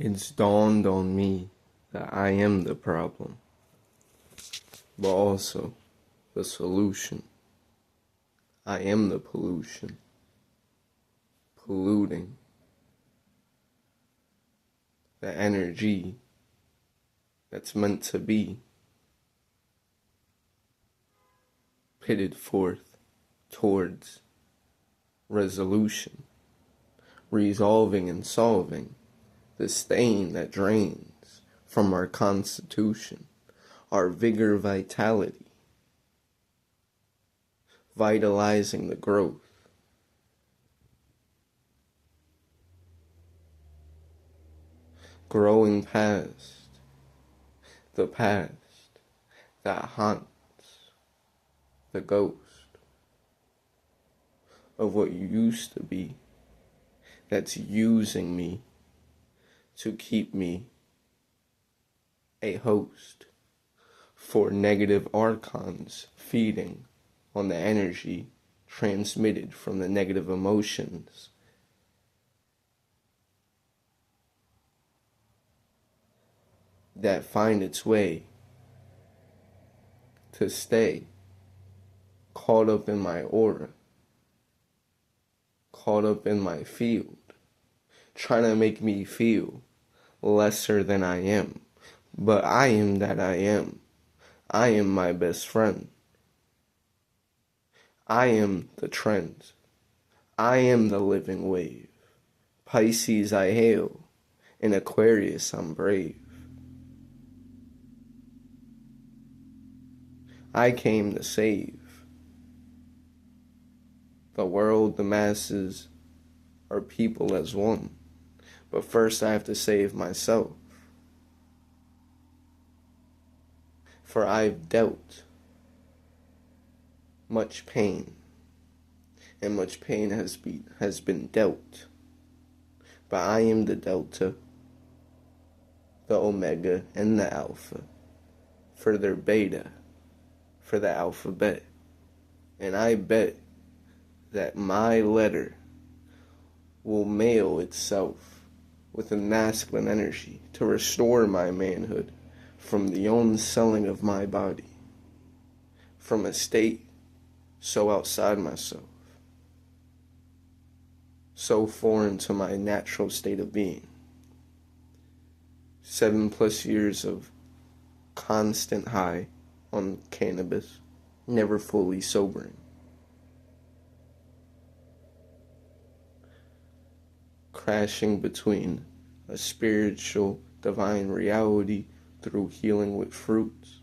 It's dawned on me that I am the problem, but also the solution. I am the pollution, polluting the energy that's meant to be pitted forth towards resolution, resolving and solving the stain that drains from our constitution, our vigor, vitality, vitalizing the growth. Growing past the past that haunts the ghost of what you used to be, that's using me to keep me a host for negative archons feeding on the energy transmitted from the negative emotions that find its way to stay caught up in my aura, caught up in my field, trying to make me feel lesser than I am. But I am that I am. I am my best friend. I am the trend. I am the living wave. Pisces I hail. In Aquarius I'm brave. I came to save the world, the masses, or people as one. But first I have to save myself. For I've dealt much pain, and much pain has been dealt. But I am the delta, the omega, and the alpha, for their beta, for the alphabet. And I bet that my letter will mail itself with a masculine energy to restore my manhood from the unselling of my body, from a state so outside myself, so foreign to my natural state of being. 7+ years of constant high on cannabis, never fully sobering. Crashing between a spiritual, divine reality through healing with fruits,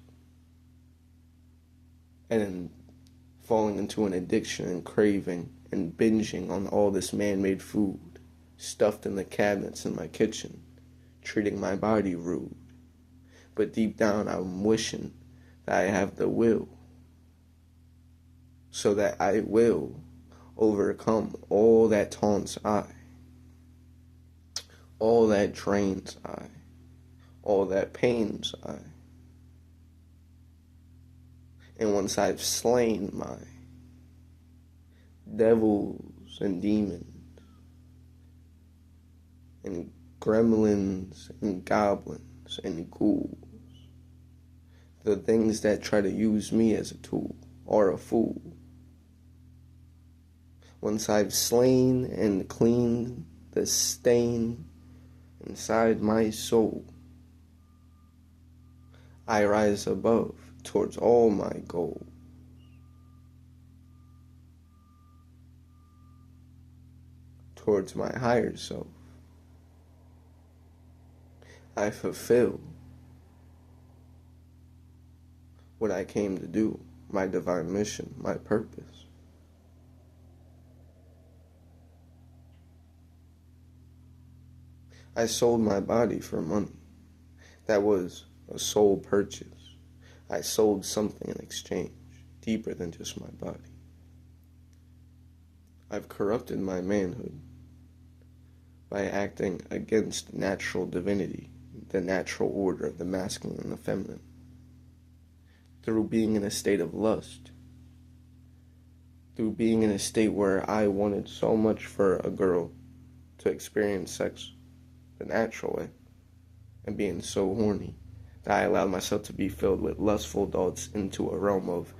and then falling into an addiction and craving and binging on all this man-made food stuffed in the cabinets in my kitchen, treating my body rude. But deep down I'm wishing that I have the will, so that I will overcome all that taunts I, all that drains I, all that pains I. And once I've slain my devils and demons and gremlins and goblins and ghouls, the things that try to use me as a tool are a fool. Once I've slain and cleaned the stain inside my soul, I rise above towards all my goals. Towards my higher self. I fulfill what I came to do, my divine mission, my purpose. I sold my body for money. That was a soul purchase. I sold something in exchange, deeper than just my body. I've corrupted my manhood by acting against natural divinity, the natural order of the masculine and the feminine, through being in a state of lust, through being in a state where I wanted so much for a girl to experience sex the natural way, and being so horny that I allowed myself to be filled with lustful thoughts into a realm of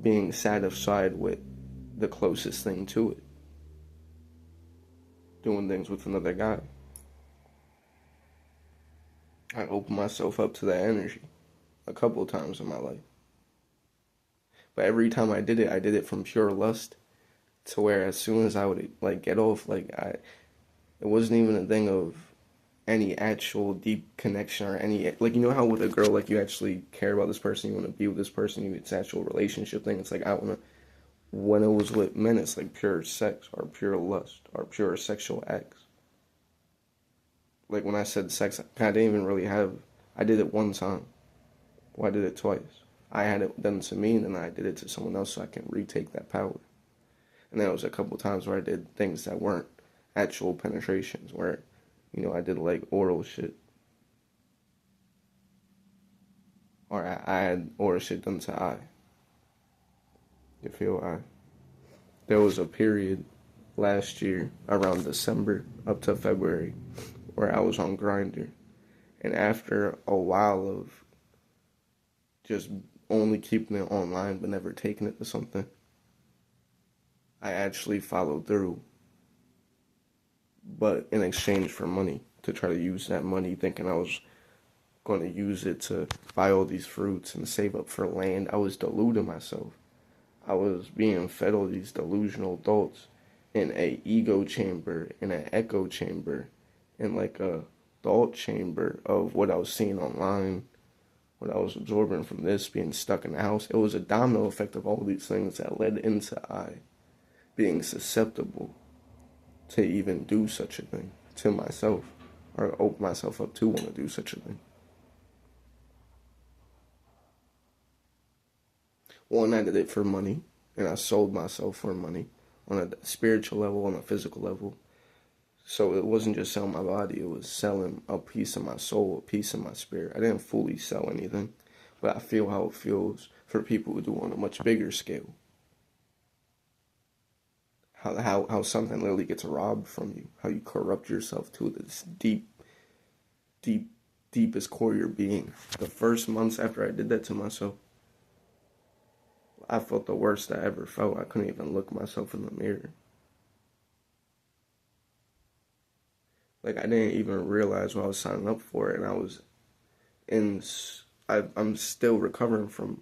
being satisfied with the closest thing to it, doing things with another guy. I opened myself up to that energy a couple of times in my life. But every time I did it from pure lust, to where as soon as I would like get off, it wasn't even a thing of any actual deep connection or any, like, you know how with a girl, like, you actually care about this person, you want to be with this person, it's actual relationship thing. It's like I want to, when it was with men, it's like pure sex or pure lust or pure sexual acts. Like when I said sex, I didn't even really have, I did it one time. Well, I did it twice. I had it done to me, and then I did it to someone else so I can retake that power. And then it was a couple times where I did things that weren't actual penetrations, where, I did like oral shit. Or I had oral shit done to I. You feel I? There was a period last year, around December up to February, where I was on Grindr. And after a while of just only keeping it online but never taking it to something, I actually followed through, but in exchange for money, to try to use that money thinking I was going to use it to buy all these fruits and save up for land. I was deluding myself. I was being fed all these delusional thoughts in a ego chamber, in an echo chamber, in like a thought chamber of what I was seeing online, what I was absorbing from this, being stuck in the house. It was a domino effect of all these things that led into I being susceptible to even do such a thing to myself, or open myself up to want to do such a thing. One, I did it for money, and I sold myself for money on a spiritual level, on a physical level. So it wasn't just selling my body, it was selling a piece of my soul, a piece of my spirit. I didn't fully sell anything, but I feel how it feels for people who do on a much bigger scale. How something literally gets robbed from you, how you corrupt yourself to this deepest core of your being. The first months after I did that to myself, I felt the worst I ever felt. I couldn't even look myself in the mirror. Like, I didn't even realize what I was signing up for, and I'm still recovering from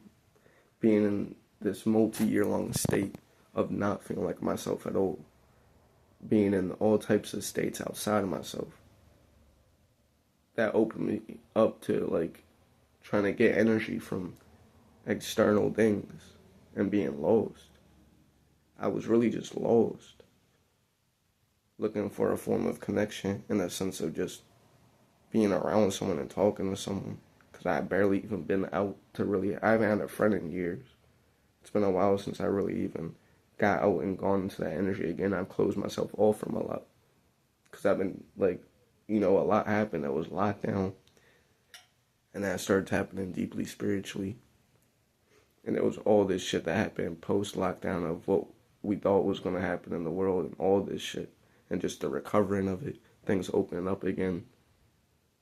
being in this multi-year long state of not feeling like myself at all. Being in all types of states outside of myself. That opened me up to, like, trying to get energy from external things and being lost. I was really just lost. Looking for a form of connection in a sense of just being around someone and talking to someone. Because I had barely even been out to really, I haven't had a friend in years. It's been a while since I really even got out and gone into that energy again. I've closed myself off from a lot. Because I've been, like, a lot happened that was locked down. And that started happening deeply spiritually. And there was all this shit that happened post-lockdown of what we thought was going to happen in the world and all this shit. And just the recovering of it, things opening up again.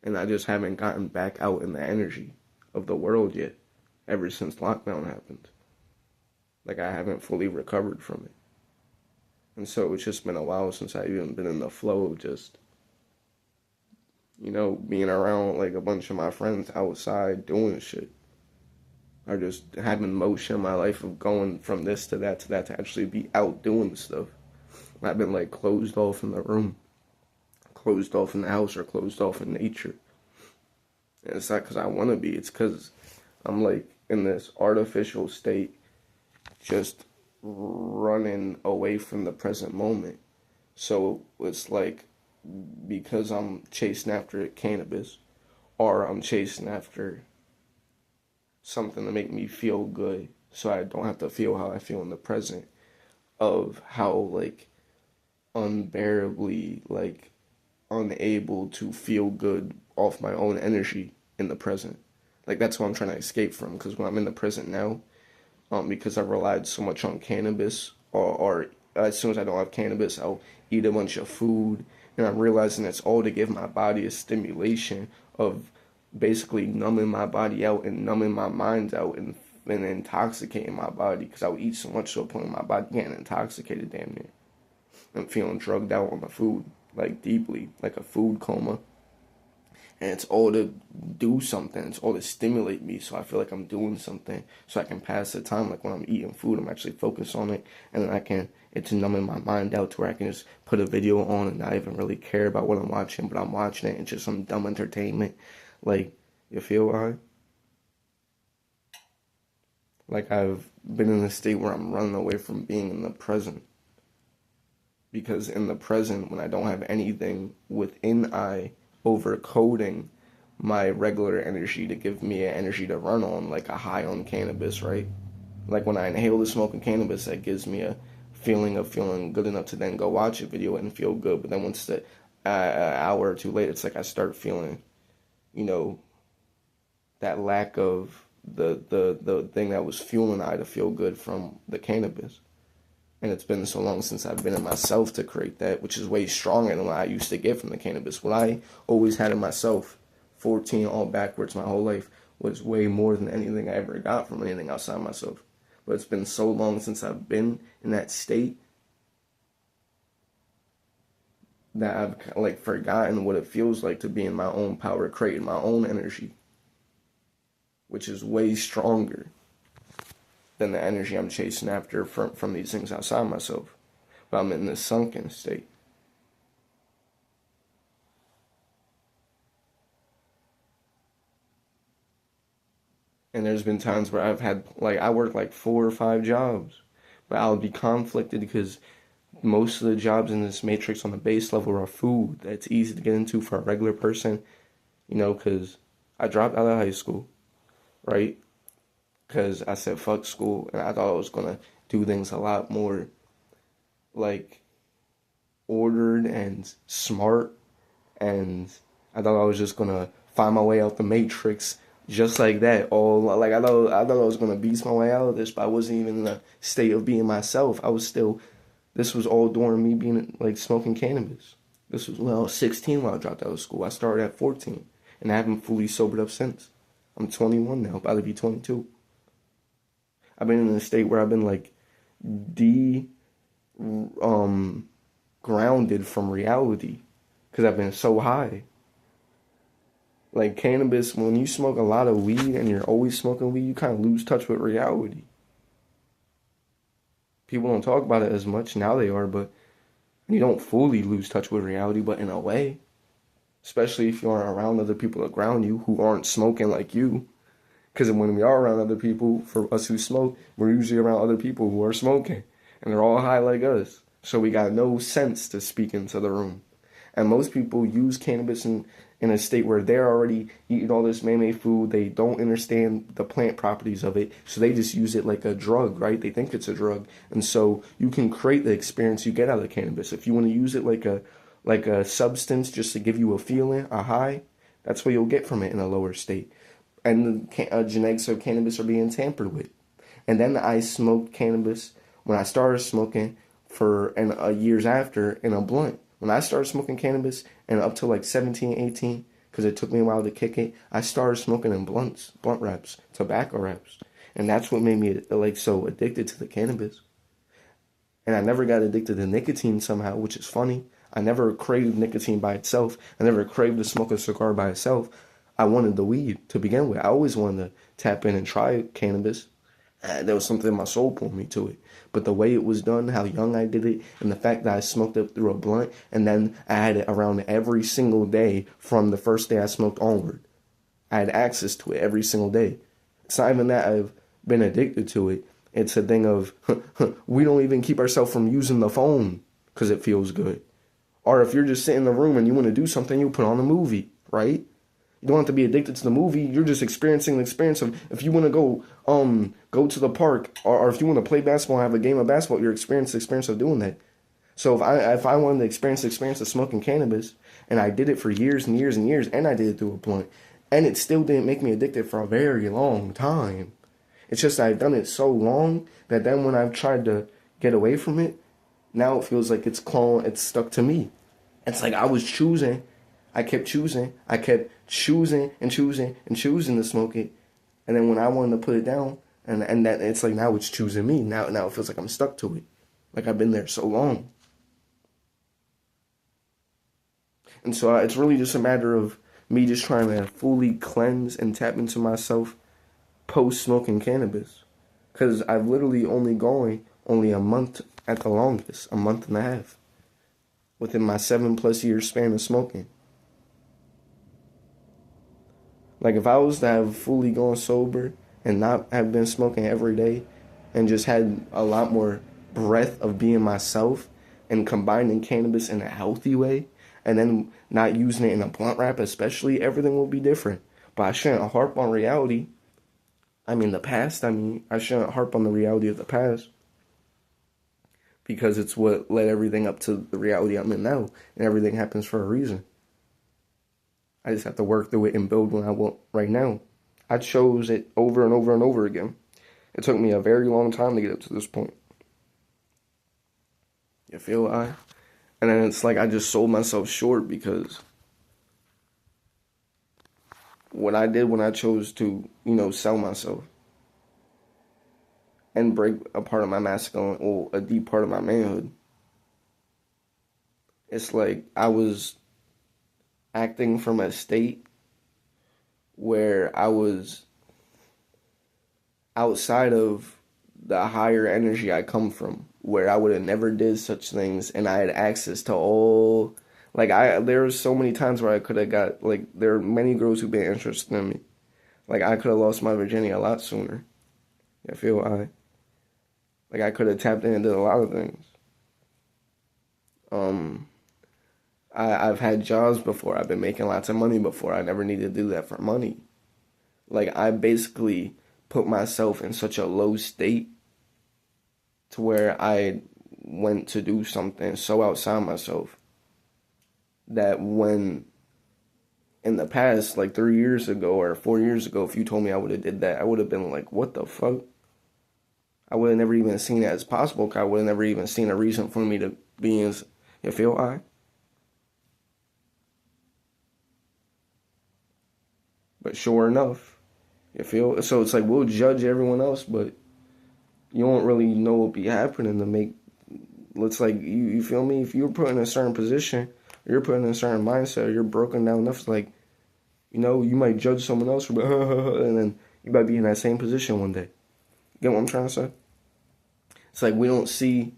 And I just haven't gotten back out in the energy of the world yet, ever since lockdown happened. Like, I haven't fully recovered from it. And so it's just been a while since I've even been in the flow of just, being around, like, a bunch of my friends outside doing shit. Or just having motion in my life of going from this to that to actually be out doing stuff. I've been, like, closed off in the room, closed off in the house, or closed off in nature. And it's not because I want to be, it's because I'm, like, in this artificial state, just running away from the present moment. So it's like, because I'm chasing after cannabis, or I'm chasing after something to make me feel good, so I don't have to feel how I feel in the present, of how, like, unbearably, like, unable to feel good off my own energy in the present. Like, that's what I'm trying to escape from, because when I'm in the present now, because I've relied so much on cannabis, or as soon as I don't have cannabis, I'll eat a bunch of food, And I'm realizing it's all to give my body a stimulation of basically numbing my body out and numbing my mind out and intoxicating my body, because I would eat so much to a point my body getting intoxicated damn near. I'm feeling drugged out on the food, like deeply, like a food coma. And it's all to do something. It's all to stimulate me, so I feel like I'm doing something, so I can pass the time. Like when I'm eating food, I'm actually focused on it, and then it's numbing my mind out to where I can just put a video on and not even really care about what I'm watching, but I'm watching it. It's just some dumb entertainment. Like, you feel right? Like I've been in a state where I'm running away from being in the present. Because in the present, when I don't have anything within overcoding my regular energy to give me an energy to run on, like a high on cannabis, right? Like when I inhale the smoke of cannabis, that gives me a feeling of feeling good enough to then go watch a video and feel good. But then once the an hour or two later, it's like I start feeling, you know, that lack of the thing that was fueling I to feel good from the cannabis. And it's been so long since I've been in myself to create that, which is way stronger than what I used to get from the cannabis. What I always had in myself, 14 all backwards my whole life, was way more than anything I ever got from anything outside myself. But it's been so long since I've been in that state that I've like forgotten what it feels like to be in my own power, creating my own energy, which is way stronger than the energy I'm chasing after from these things outside myself. But I'm in this sunken state. And there's been times where I've had, like, I work like 4 or 5 jobs, but I'll be conflicted because most of the jobs in this matrix on the base level are food that's easy to get into for a regular person, you know, because I dropped out of high school, right? Because I said fuck school, and I thought I was going to do things a lot more, like, ordered and smart, and I thought I was just going to find my way out the matrix just like that. All like I thought I was going to beast my way out of this, but I wasn't even in a state of being myself. This was all during me being, like, smoking cannabis. This was when I was 16 when I dropped out of school. I started at 14, and I haven't fully sobered up since. I'm 21 now, about to be 22. I've been in a state where I've been, like, grounded from reality because I've been so high. Like, cannabis, when you smoke a lot of weed and you're always smoking weed, you kind of lose touch with reality. People don't talk about it as much. Now they are, but you don't fully lose touch with reality, but in a way. Especially if you aren't around other people that ground you who aren't smoking like you. Because when we are around other people, for us who smoke, we're usually around other people who are smoking. And they're all high like us. So we got no sense to speak into the room. And most people use cannabis in a state where they're already eating all this man-made food. They don't understand the plant properties of it. So they just use it like a drug, right? They think it's a drug. And so you can create the experience you get out of cannabis. If you want to use it like a substance just to give you a feeling, a high, that's what you'll get from it in a lower state. And the genetics of cannabis are being tampered with. And then I smoked cannabis when I started smoking years after in a blunt. When I started smoking cannabis and up to like 17, 18, because it took me a while to kick it, I started smoking in blunt wraps, tobacco wraps. And that's what made me like so addicted to the cannabis. And I never got addicted to nicotine somehow, which is funny. I never craved nicotine by itself. I never craved to smoke a cigar by itself. I wanted the weed to begin with. I always wanted to tap in and try cannabis. There was something in my soul pulled me to it. But the way it was done, how young I did it, and the fact that I smoked it through a blunt, and then I had it around every single day from the first day I smoked onward. I had access to it every single day. It's not even that I've been addicted to it. It's a thing of, we don't even keep ourselves from using the phone because it feels good. Or if you're just sitting in the room and you want to do something, you put on a movie, right? You don't have to be addicted to the movie. You're just experiencing the experience of, if you want to go to the park, or if you want to play basketball and have a game of basketball, you're experiencing the experience of doing that. So if I wanted to experience the experience of smoking cannabis, and I did it for years and years and years, and I did it through a blunt, and it still didn't make me addicted for a very long time. It's just I've done it so long that then when I've tried to get away from it, now it feels like it's stuck to me. It's like I was choosing. I kept choosing. I kept choosing and choosing and choosing to smoke it. And then when I wanted to put it down, and that it's like now it's choosing me. Now it feels like I'm stuck to it. Like I've been there so long. And so it's really just a matter of me just trying to fully cleanse and tap into myself post smoking cannabis. Because I've literally only a month at the longest, a month and a half, within my 7+ year span of smoking. Like if I was to have fully gone sober and not have been smoking every day and just had a lot more breath of being myself and combining cannabis in a healthy way and then not using it in a blunt wrap especially, everything will be different. But I shouldn't harp on reality. The past, I shouldn't harp on the reality of the past because it's what led everything up to the reality I'm in now, and everything happens for a reason. I just have to work through it and build what I want right now. I chose it over and over and over again. It took me a very long time to get up to this point. You feel I? And then it's like I just sold myself short because what I did when I chose to, sell myself and break a part of my masculine or a deep part of my manhood. It's like I was acting from a state where I was outside of the higher energy I come from, where I would have never did such things, and I had access to all, there was so many times where I could have got, there are many girls who've been interested in me. I could have lost my virginity a lot sooner. I feel I could have tapped in and did a lot of things. I've had jobs before. I've been making lots of money before. I never needed to do that for money. I basically put myself in such a low state to where I went to do something so outside myself that when in the past, 3 years ago or 4 years ago, if you told me I would have did that, I would have been like, what the fuck? I would have never even seen it as possible because I would have never even seen a reason for me to be in, you feel I? But sure enough, you feel? So it's like we'll judge everyone else, but you don't really know what be happening to make, looks like, you feel me? If you're put in a certain position, you're put in a certain mindset, you're broken down enough, you might judge someone else, and then you might be in that same position one day. Get what I'm trying to say? It's like we don't see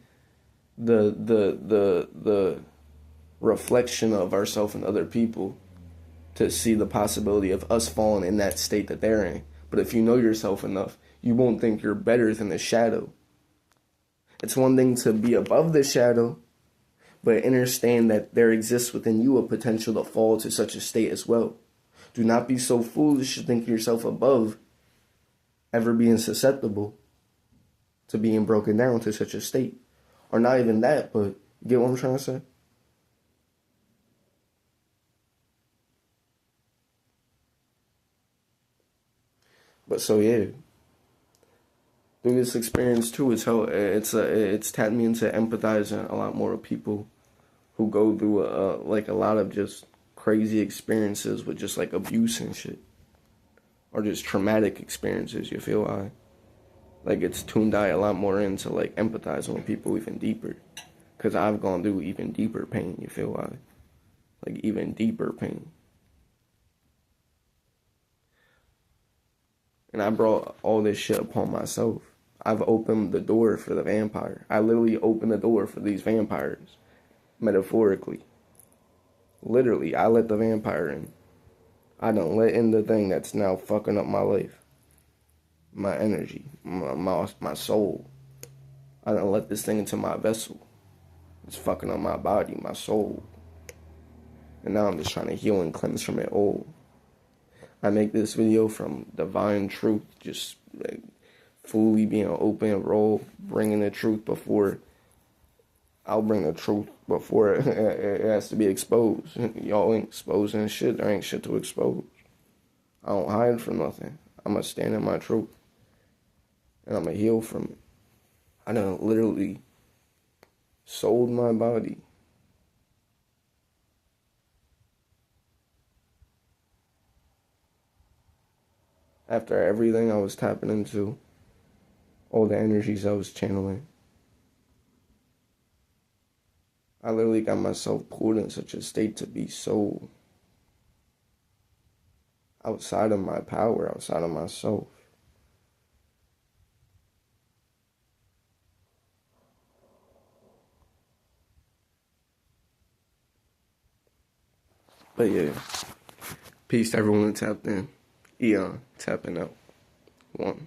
the reflection of ourselves in other people to see the possibility of us falling in that state that they're in. But if you know yourself enough, you won't think you're better than the shadow. It's one thing to be above the shadow, but understand that there exists within you a potential to fall to such a state as well. Do not be so foolish to think yourself above ever being susceptible to being broken down to such a state. Or not even that, but you get what I'm trying to say? But so yeah, through this experience too, it's tapped me into empathizing a lot more with people who go through a lot of just crazy experiences with just abuse and shit, or just traumatic experiences. You feel it's tuned I a lot more into empathizing with people even deeper, because I've gone through even deeper pain. You feel even deeper pain. And I brought all this shit upon myself. I've opened the door for the vampire. I literally opened the door for these vampires. Metaphorically. Literally, I let the vampire in. I don't let in the thing that's now fucking up my life. My energy. My soul. I don't let this thing into my vessel. It's fucking up my body, my soul. And now I'm just trying to heal and cleanse from it all. I make this video from divine truth, just fully being open, raw, bringing the truth before I'll bring the truth before it has to be exposed. Y'all ain't exposing shit. There ain't shit to expose. I don't hide from nothing. I'm going to stand in my truth. And I'm going to heal from it. I done literally sold my body After everything I was tapping into, all the energies I was channeling, I literally got myself pulled in such a state to be so outside of my power, outside of myself. But yeah, peace to everyone that tapped in. Eon, tapping out. One.